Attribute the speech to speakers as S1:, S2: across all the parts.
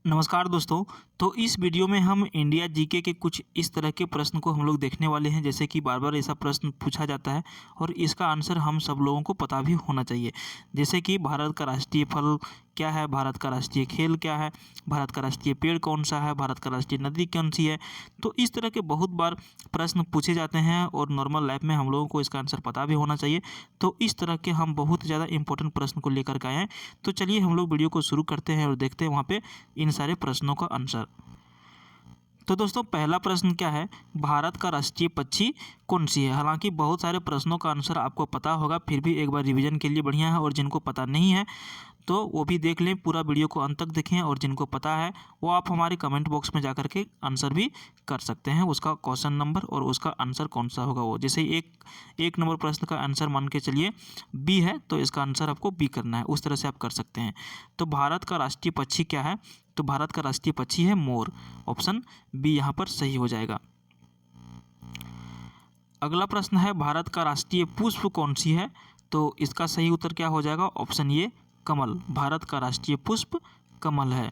S1: नमस्कार दोस्तों। तो इस वीडियो में हम इंडिया जीके के कुछ इस तरह के प्रश्न को हम लोग देखने वाले हैं, जैसे कि बार बार ऐसा प्रश्न पूछा जाता है और इसका आंसर हम सब लोगों को पता भी होना चाहिए। जैसे कि भारत का राष्ट्रीय फल क्या है, भारत का राष्ट्रीय खेल क्या है, भारत का राष्ट्रीय पेड़ कौन सा है, भारत का राष्ट्रीय नदी कौन सी है। तो इस तरह के बहुत बार प्रश्न पूछे जाते हैं और नॉर्मल लाइफ में हम लोगों को इसका आंसर पता भी होना चाहिए। तो इस तरह के हम बहुत ज़्यादा इंपॉर्टेंट प्रश्न को लेकर के आए हैं। तो चलिए हम लोग वीडियो को शुरू करते हैं और देखते हैं वहाँ पे इन सारे प्रश्नों का आंसर। तो दोस्तों पहला प्रश्न क्या है, भारत का राष्ट्रीय पक्षी कौन सी है। हालांकि बहुत सारे प्रश्नों का आंसर आपको पता होगा, फिर भी एक बार रिवीजन के लिए बढ़िया है। और जिनको पता नहीं है तो वो भी देख लें, पूरा वीडियो को अंत तक देखें। और जिनको पता है वो आप हमारे कमेंट बॉक्स में जाकर के आंसर भी कर सकते हैं, उसका क्वेश्चन नंबर और उसका आंसर कौन सा होगा वो। जैसे एक नंबर प्रश्न का आंसर मान के चलिए बी है, तो इसका आंसर आपको बी करना है, उस तरह से आप कर सकते हैं। तो भारत का राष्ट्रीय पक्षी क्या है, तो भारत का राष्ट्रीय पक्षी है मोर। ऑप्शन बी यहाँ पर सही हो जाएगा। अगला प्रश्न है, भारत का राष्ट्रीय पुष्प कौन सी है, तो इसका सही उत्तर क्या हो जाएगा। ऑप्शन ए कमल। भारत का राष्ट्रीय पुष्प कमल है।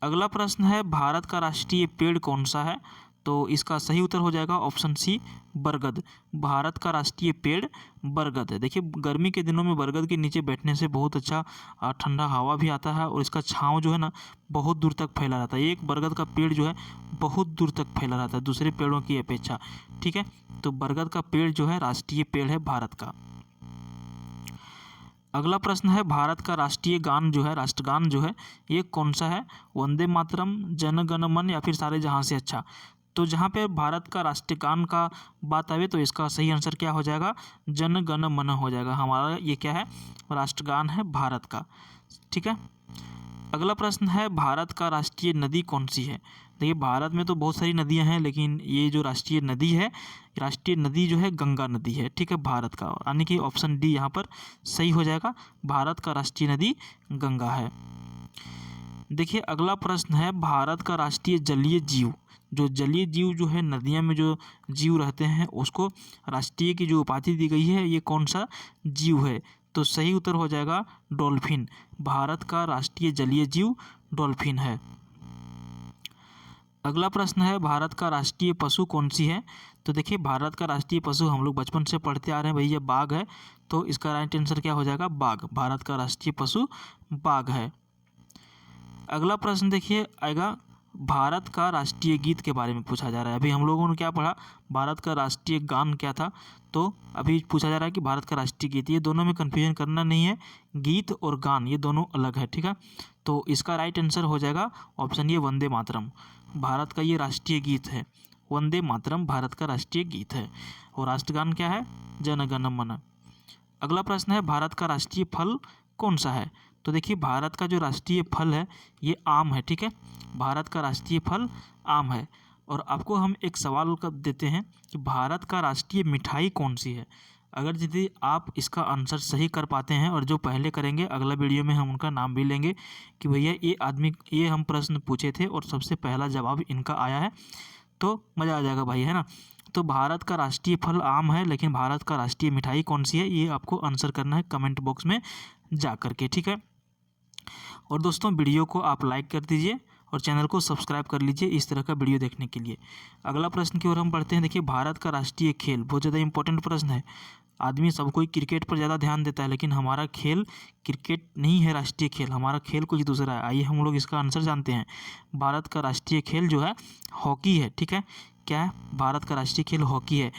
S1: अगला प्रश्न है, भारत का राष्ट्रीय पेड़ कौन सा है, तो इसका सही उत्तर हो जाएगा ऑप्शन सी बरगद। भारत का राष्ट्रीय पेड़ बरगद है। देखिए गर्मी के दिनों में बरगद के नीचे बैठने से बहुत अच्छा ठंडा हवा भी आता है और इसका छांव जो है ना बहुत दूर तक फैला रहता है। एक बरगद का पेड़ जो है बहुत दूर तक फैला रहता है दूसरे पेड़ों की अपेक्षा। ठीक है, तो बरगद का पेड़ जो है राष्ट्रीय पेड़ है भारत का। अगला प्रश्न है, भारत का राष्ट्रीय गान जो है, राष्ट्रगान जो है ये कौन सा है। वंदे मातरम, जन गण मन या फिर सारे जहां से अच्छा। तो जहाँ पे भारत का राष्ट्रगान का बात आवे तो इसका सही आंसर क्या हो जाएगा, जन गण मन हो जाएगा। हमारा ये क्या है, राष्ट्रगान है भारत का। ठीक है। अगला प्रश्न है, भारत का राष्ट्रीय नदी कौन सी है। देखिए भारत में तो बहुत सारी नदियां हैं, लेकिन ये जो राष्ट्रीय नदी है, राष्ट्रीय नदी जो है गंगा नदी है। ठीक है, भारत का, यानी कि ऑप्शन डी यहाँ पर सही हो जाएगा। भारत का राष्ट्रीय नदी गंगा है। देखिए अगला प्रश्न है, भारत का राष्ट्रीय जलीय जीव, जो जलीय जीव जो है नदियाँ में जो जीव रहते हैं उसको राष्ट्रीय की जो उपाधि दी गई है, ये कौन सा जीव है, तो सही उत्तर हो जाएगा डॉल्फिन। भारत का राष्ट्रीय जलीय जीव डॉल्फिन है। अगला प्रश्न है, भारत का राष्ट्रीय पशु कौन सी है। तो देखिए भारत का राष्ट्रीय पशु हम लोग बचपन से पढ़ते आ रहे हैं भैया, बाघ है। तो इसका राइट आंसर क्या हो जाएगा, बाघ। भारत का राष्ट्रीय पशु बाघ है। अगला प्रश्न देखिए आएगा, भारत का राष्ट्रीय गीत के बारे में पूछा जा रहा है। अभी हम लोगों ने क्या पढ़ा, भारत का राष्ट्रीय गान क्या था, तो अभी पूछा जा रहा है कि भारत का राष्ट्रीय गीत। ये दोनों में कन्फ्यूजन करना नहीं है, गीत और गान ये दोनों अलग है। ठीक है, तो इसका राइट आंसर हो जाएगा ऑप्शन ये वंदे मातरम। भारत का ये राष्ट्रीय गीत है, वंदे मातरम भारत का राष्ट्रीय गीत है। और राष्ट्रगान क्या है, जन गण मन। अगला प्रश्न है, भारत का राष्ट्रीय फल कौन सा है। तो देखिए भारत का जो राष्ट्रीय फल है ये आम है। ठीक है, भारत का राष्ट्रीय फल आम है। और आपको हम एक सवाल कर देते हैं कि भारत का राष्ट्रीय मिठाई कौन सी है। अगर यदि आप इसका आंसर सही कर पाते हैं, और जो पहले करेंगे अगला वीडियो में हम उनका नाम भी लेंगे कि भैया ये हम प्रश्न पूछे थे और सबसे पहला जवाब इनका आया है, तो मज़ा आ जाएगा भाई, है ना। तो भारत का राष्ट्रीय फल आम है, लेकिन भारत का राष्ट्रीय मिठाई कौन सी है ये आपको आंसर करना है कमेंट बॉक्स में जा कर के। ठीक है, और दोस्तों वीडियो को आप लाइक कर दीजिए और चैनल को सब्सक्राइब कर लीजिए इस तरह का वीडियो देखने के लिए। अगला प्रश्न की ओर हम बढ़ते हैं। देखिए भारत का राष्ट्रीय खेल, बहुत ज़्यादा इंपॉर्टेंट प्रश्न है। आदमी सब कोई क्रिकेट पर ज़्यादा ध्यान देता है, लेकिन हमारा खेल क्रिकेट नहीं है राष्ट्रीय खेल, हमारा खेल कुछ दूसरा है। आइए हम लोग इसका आंसर जानते हैं। भारत का राष्ट्रीय खेल जो है हॉकी है। ठीक है, क्या है, भारत का राष्ट्रीय खेल हॉकी है।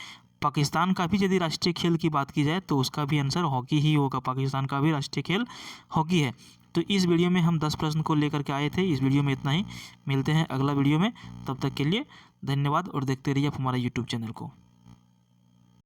S1: पाकिस्तान का भी यदि राष्ट्रीय खेल की बात की जाए तो उसका भी आंसर हॉकी ही होगा। पाकिस्तान का भी राष्ट्रीय खेल हॉकी है। तो इस वीडियो में हम 10 प्रश्न को लेकर के आए थे। इस वीडियो में इतना ही, मिलते हैं अगला वीडियो में। तब तक के लिए धन्यवाद और देखते रहिए आप हमारा यूट्यूब चैनल को।